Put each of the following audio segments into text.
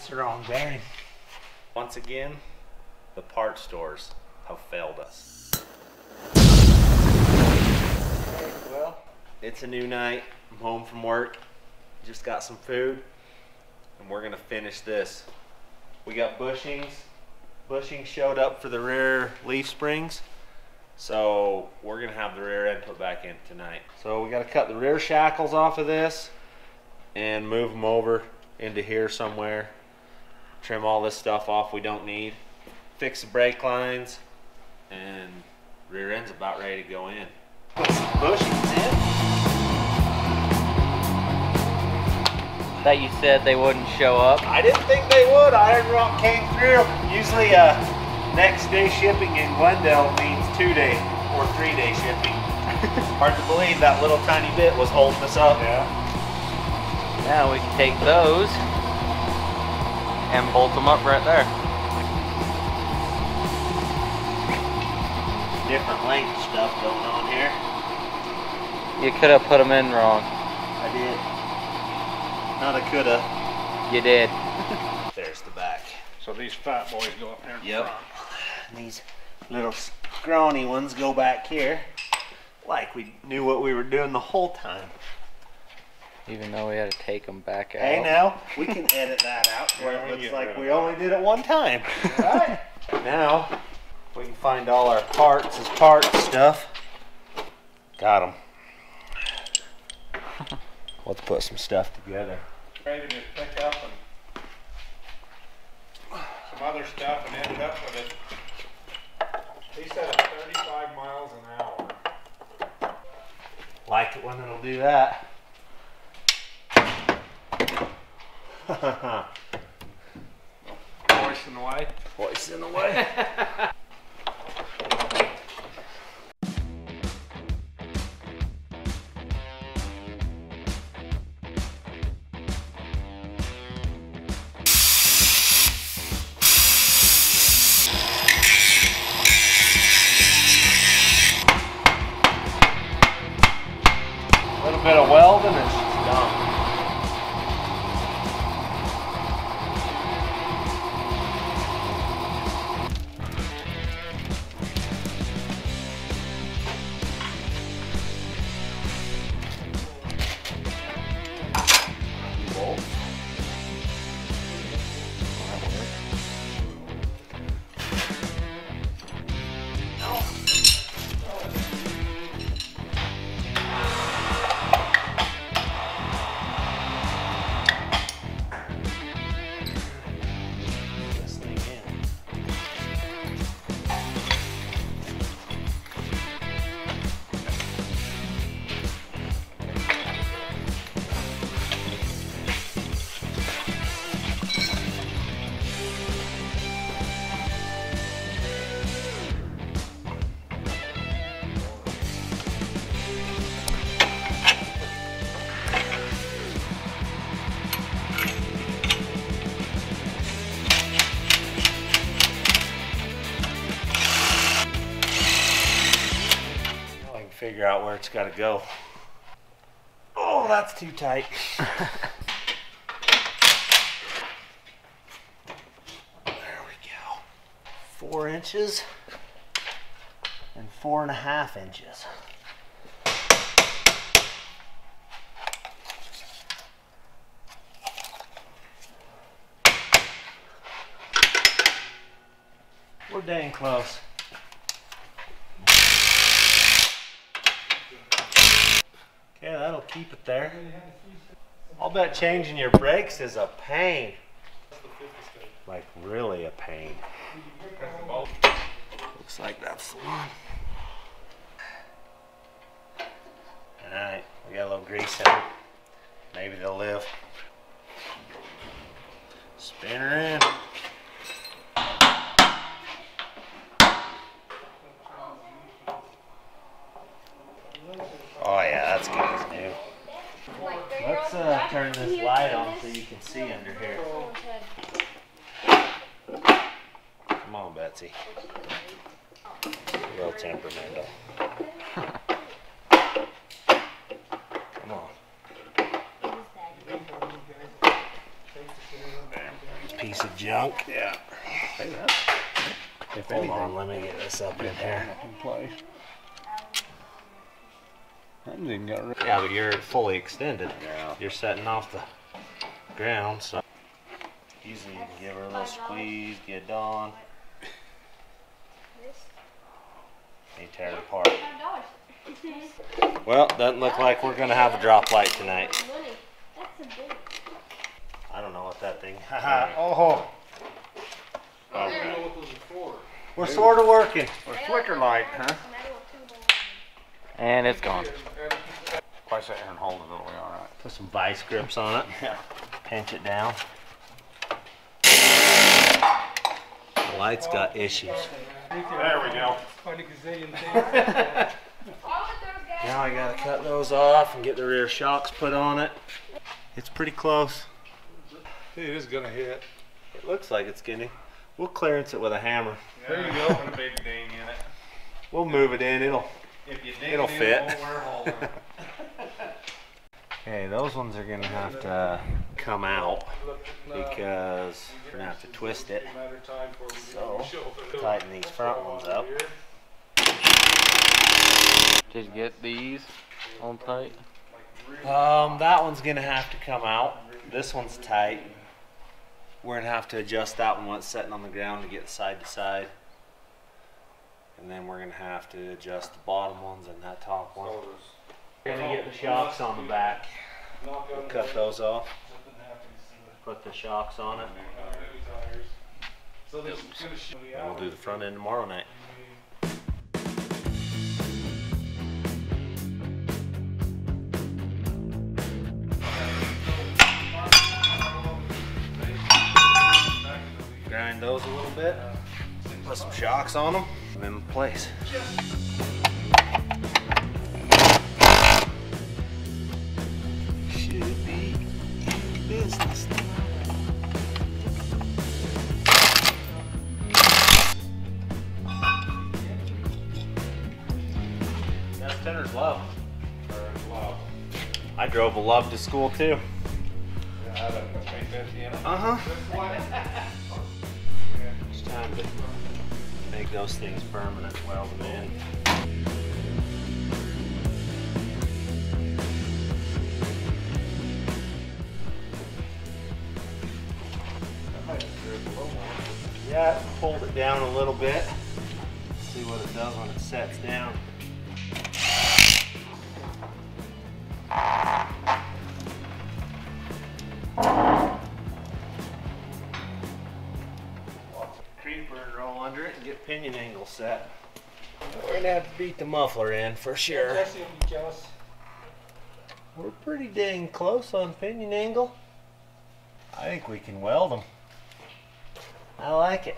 It's the wrong bearing. Once again, the part stores have failed us. Well, it's a new night. I'm home from work. Just got some food, and we're gonna finish this. We got bushings. Bushings showed up for the rear leaf springs, so we're gonna have the rear end put back in tonight. So we gotta cut the rear shackles off of this and move them over into here somewhere. Trim all this stuff off we don't need. Fix the brake lines, and rear end's about ready to go in. Put some bushings in. That you said they wouldn't show up. I didn't think they would. Iron Rock came through. Usually next day shipping in Glendale means 2-day or 3-day shipping. Hard to believe that little tiny bit was holding us up. Yeah. Now we can take those and bolt them up right there. Different length stuff going on here. You could have put them in wrong. I did. Not a coulda. You did. There's the back. So these fat boys go up there in Yep. front. And these little scrawny ones go back here. Like we knew what we were doing the whole time. Even though we had to take them back out. Hey, now we can edit that out where Yeah, it we looks get like rid we of only did it one time. Right? Now we can find all our parts as part stuff. Got them. Let's put some stuff together. Ready to pick up and some other stuff and ended up with it. He said it's 35 miles an hour. Like it when it'll do that. Voice in the way. Voice in the way. A little bit of welding and she's done. Figure out where it's got to go. Oh, that's too tight. There we go. 4 inches and 4.5 inches. We're dang close. Okay, that'll keep it there. I'll bet changing your brakes is a pain. Like really a pain. Looks like that's the one. Alright, we got a little grease in them. Maybe they'll live. Spin her in. Oh yeah, that's good as new. Let's turn this light on so you can see under here. Come on, Betsy. Real temperamental. Come on. piece of junk. Yeah. Hey, if Hold anything, on, let me get this up in here. in place. That didn't get rid. Yeah, but you're fully extended. Yeah. You're setting off the ground, so easily you can give her a little squeeze, get it on. You tear it apart. Well, doesn't look like we're gonna have a drop light tonight. I don't know what that thing. Oh, We're sort of working. or flicker light, huh? And it's gone. If I sit here and hold it, it'll be all right. Put some vice grips on it. Yeah. Pinch it down. The light's got issues. There we go. Now I gotta cut those off and get the rear shocks put on it. It's pretty close. It is gonna hit. It looks like it's getting. We'll clearance it with a hammer. There you go. Put a big ding in it. We'll move it in. It'll It'll fit. It Okay, those ones are gonna have to come out because we're gonna have to twist it. So tighten these front ones up. Did you get these on tight? That one's gonna have to come out. This one's tight. We're gonna have to adjust that one when it's sitting on the ground to get side to side. And then we're gonna have to adjust the bottom ones and that top one. We're gonna get the shocks on the back. We'll cut those off. Put the shocks on it. And we'll do the front end tomorrow night. Grind those a little bit. Put some shocks on them. Put them in place. Should be in business now. That's Tenner's Love. I drove a Love to school too. It's time to make those things permanent, weld them in. Yeah, hold it down a little bit. See what it does when it sets down. Creeper and roll under it and get pinion angle set. We're gonna have to beat the muffler in for sure. We're pretty dang close on pinion angle. I think we can weld them. I like it.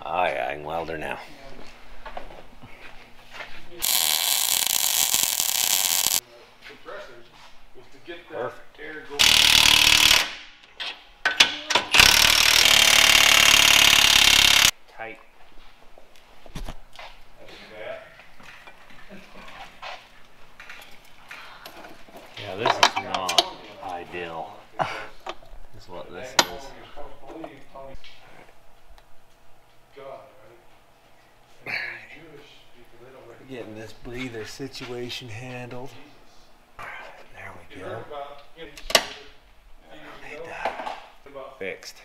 Oh yeah, I can weld her now. Perfect. Tight. Yeah, this is not ideal. This is what this is. Getting this breather situation handled. There we go. Made that fixed.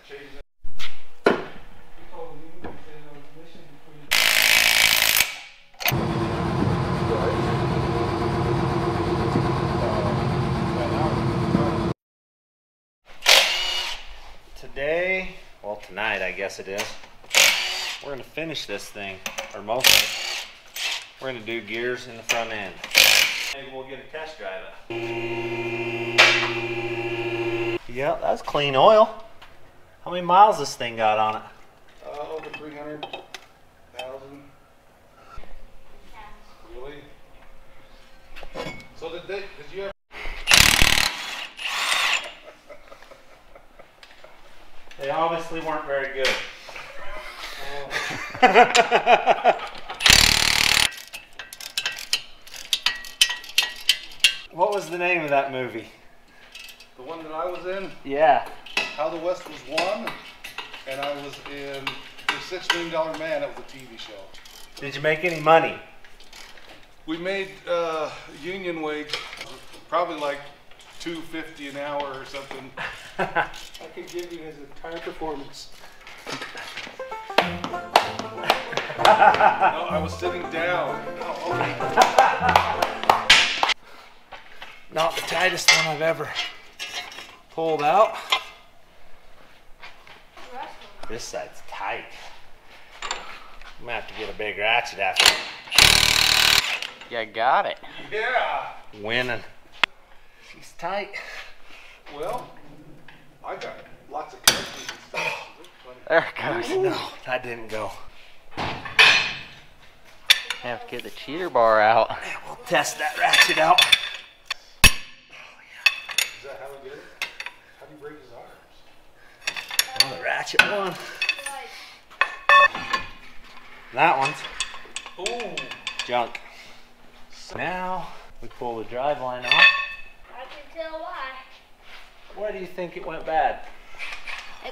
Today, well tonight I guess it is, we're going to finish this thing, or most of it. We're going to do gears in the front end. Maybe we'll get a test drive it. Yeah, that's clean oil. How many miles this thing got on it? Over 300,000. Really? So did you ever? They obviously weren't very good. What was the name of that movie? The one that I was in, Yeah. How the West Was Won, and I was in The $6 Million Man. That was a TV show. Did you make any money? We made union wage, probably like $2.50 an hour or something. I could give you his entire performance. No, I was sitting down. Oh, okay. Not the tightest one I've ever pulled out. This side's tight. I'm gonna have to get a big ratchet after You got it. Yeah. winning. She's tight. Well, I got lots of connections and stuff. There it goes. No, that didn't go. Have to get the cheater bar out. We'll test that ratchet out. Is that how he did it? How do you break his arms? Oh, the ratchet one. That one's Ooh. junk. Now we pull the drive line off. I can tell why. Why do you think it went bad?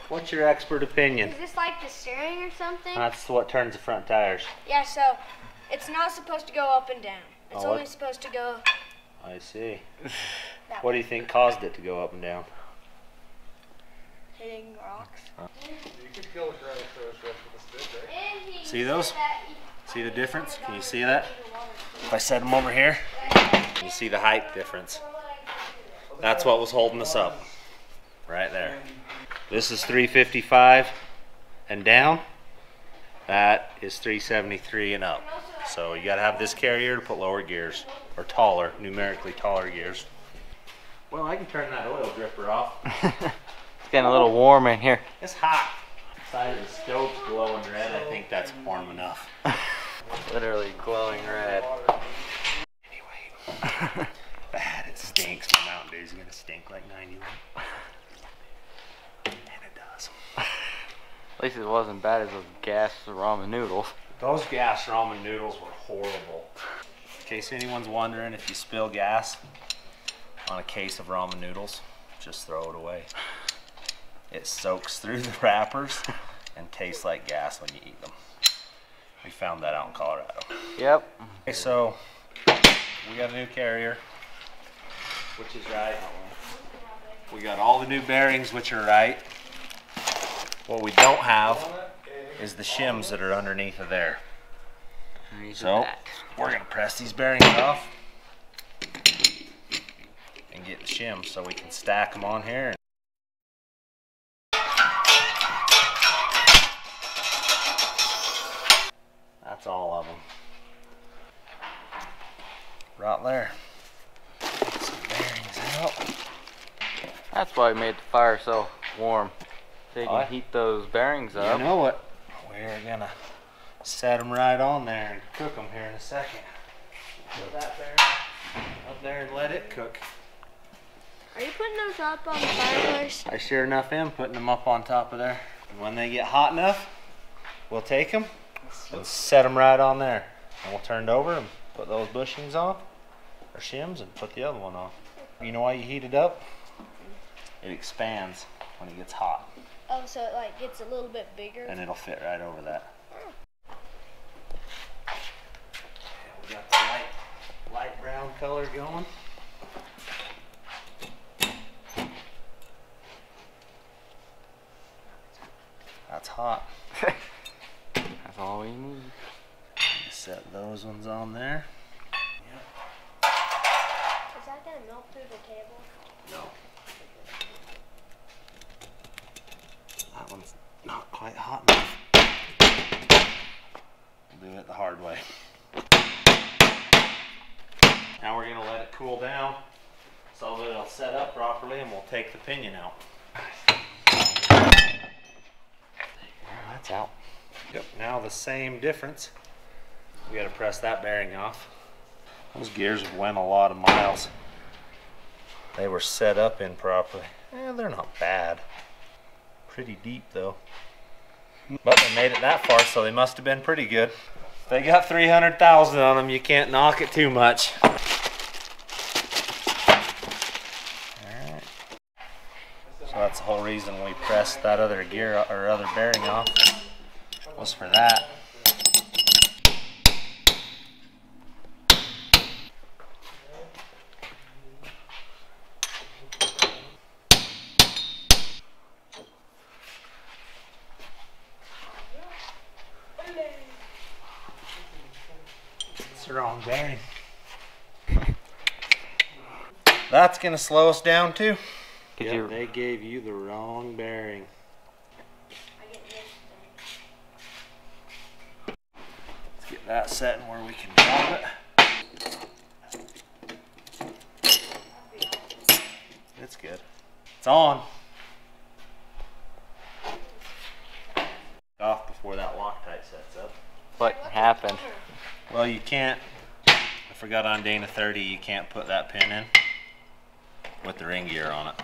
What's your expert opinion? Is this like the steering or something? That's what turns the front tires. Yeah, so it's not supposed to go up and down. It's Oh, only what? supposed to go I see. that What do way. you think caused it to go up and down? Hitting rocks. You could kill a Tyrannosaurus Rex with a stick, right? And he See those? said that See the difference? Can you see that? If I set them over here, you see the height difference. That's what was holding us up. Right there. This is 355 and down. That is 373 and up. So you gotta have this carrier to put lower gears, or taller, numerically taller gears. Well, I can turn that oil dripper off. It's getting a little warm in here. It's hot. The side of the stove's glowing red. I think that's warm enough. Literally glowing red. Anyway, bad. It stinks. My Mountain Dew's gonna stink like 91. And it does. At least it wasn't bad as those gas ramen noodles. Those gas ramen noodles were horrible. In case anyone's wondering, if you spill gas on a case of ramen noodles, just throw it away. It soaks through the wrappers and tastes like gas when you eat them. We found that out in Colorado. Yep. Okay, so we got a new carrier, which is right. We got all the new bearings, which are right. What we don't have is the shims that are underneath of there. So we're gonna press these bearings off and get the shims so we can stack them on here. That's all of them. Right there. Get some bearings out. That's why we made the fire so warm. So you Oh, can heat those bearings You up. know what? We're gonna set them right on there and cook them here in a second. Put that bearing up there and let it cook. Are you putting those up on the fireplace? I sure enough am putting them up on top of there. And when they get hot enough, we'll take them and set them right on there. And we'll turn it over and put those bushings on, or shims, and put the other one on. You know why you heat it up? It expands when it gets hot, Oh, so it like gets a little bit bigger. and it'll fit right over that. We got the light brown color going. That's hot. That's all we need. Set those ones on there. Is that gonna melt through the table? No. That one's not quite hot enough. We'll do it the hard way. Now we're gonna let it cool down so that it'll set up properly, and we'll take the pinion out. That's out. Yep, now the same difference. We gotta press that bearing off. Those gears have went a lot of miles. They were set up improperly. They're not bad. Pretty deep though. But they made it that far, so they must have been pretty good. They got 300,000 on them. You can't knock it too much. So that's the whole reason we pressed that other gear or other bearing off, was for that. It's the wrong bearing. That's gonna slow us down too. Yep, they gave you the wrong bearing. Let's get that set where we can drop it. It's good. It's on. Off before that Loctite sets up. What happened? Well, you can't, I forgot on Dana 30, you can't put that pin in with the ring gear on it.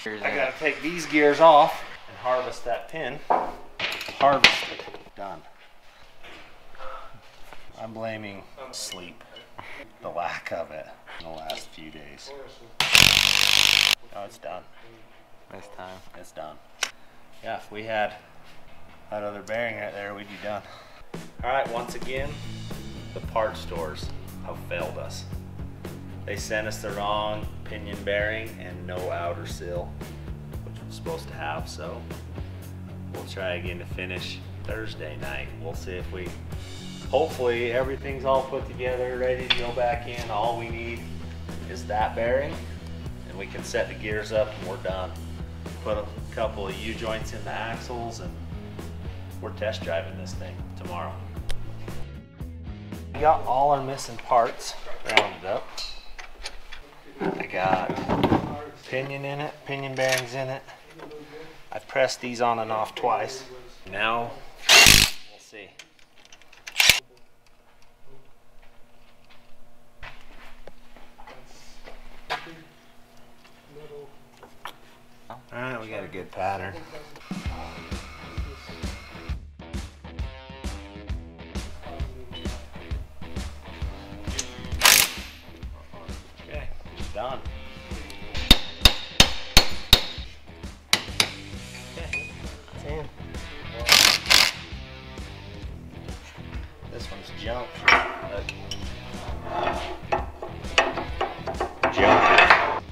I gotta take these gears off and harvest that pin. Harvest it. Done. I'm blaming sleep, the lack of it in the last few days. Oh, it's done. This time. It's done. Yeah, if we had that other bearing right there, we'd be done. Alright, once again, the part stores have failed us. They sent us the wrong pinion bearing and no outer seal, which we're supposed to have, so we'll try again to finish Thursday night. We'll see if we, hopefully everything's all put together, ready to go back in. All we need is that bearing, and we can set the gears up and we're done. Put a couple of U-joints in the axles and we're test driving this thing tomorrow. We got all our missing parts rounded up. I got pinion in it, pinion bearings in it. I pressed these on and off twice. Now, we'll see. Alright, we got a good pattern. Okay, done. Okay, it's in. This one's junk. Junk.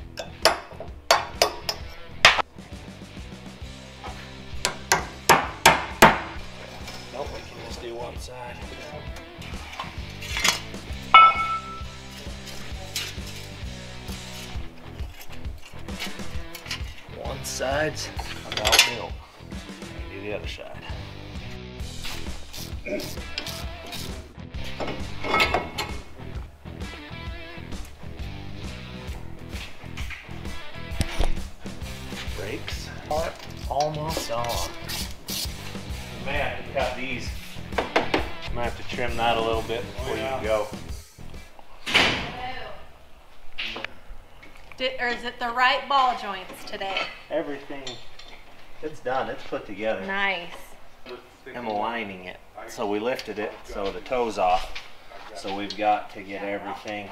Nope, we can just do one side. One side's about built. Do the other side. Brakes are almost on. You may have to cut these. You might have to trim that a little bit before you go. Or is it the right ball joints today? Everything, it's done. It's put together. Nice. I'm aligning it. So we lifted it so the toe's off. So we've got to get everything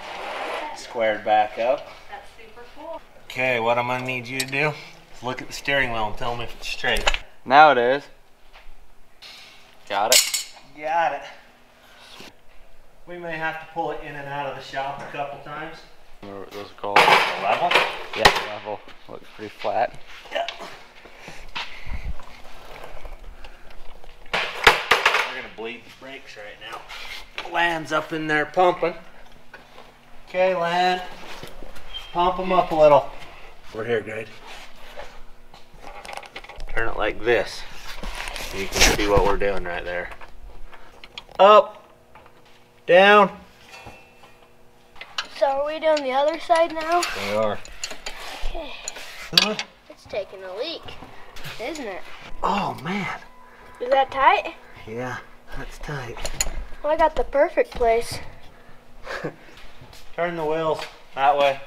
squared back up. That's super cool. Okay, what I'm gonna need you to do is look at the steering wheel and tell me if it's straight. Now it is. Got it. Got it. We may have to pull it in and out of the shop a couple times. What those are called? The level? Yeah, level. Looks pretty flat. Yeah. We're gonna bleed the brakes right now. Land's up in there pumping. Okay, Land. Pump them up a little. We're here, Grade. Turn it like this. You can see what we're doing right there. Up. Down. So are we doing the other side now? We are. Okay. It's taking a leak, isn't it? Oh man. Is that tight? Yeah, that's tight. Well, I got the perfect place. Turn the wheels that way.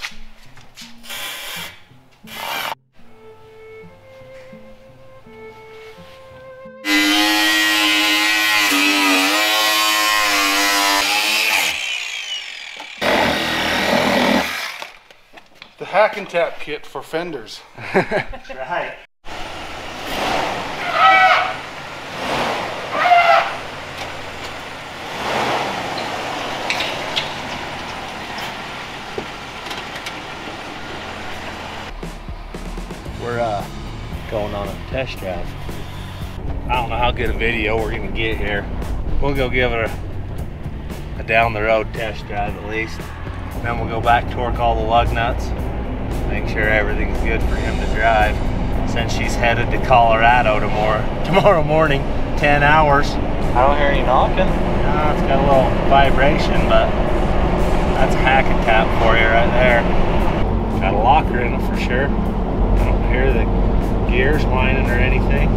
The hack and tap kit for fenders. Right. We're going on a test drive. I don't know how good a video we're gonna get here. We'll go give it a down the road test drive at least. Then we'll go back, torque all the lug nuts, make sure everything's good for him to drive. Since she's headed to Colorado tomorrow morning, 10 hours. I don't hear any knocking. No, it's got a little vibration, but that's a hack and tap for you right there. Got a locker in it for sure. I don't hear the gears whining or anything.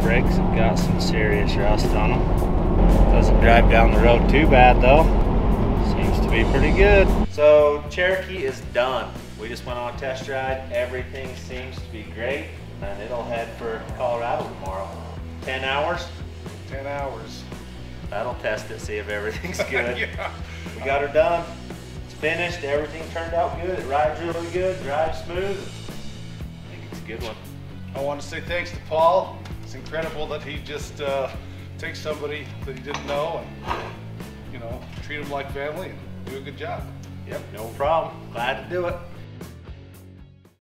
Brakes have got some serious rust on them. Doesn't drive down the road too bad though. Seems to be pretty good. So Cherokee is done. We just went on a test drive. Everything seems to be great, and it'll head for Colorado tomorrow. 10 hours? 10 hours. That'll test it, see if everything's good. Yeah. We got her done. It's finished. Everything turned out good. It rides really good, drives smooth. I think it's a good one. I want to say thanks to Paul. It's incredible that he just takes somebody that he didn't know and, you know, treat him like family and do a good job. Yep, no problem. Glad to do it.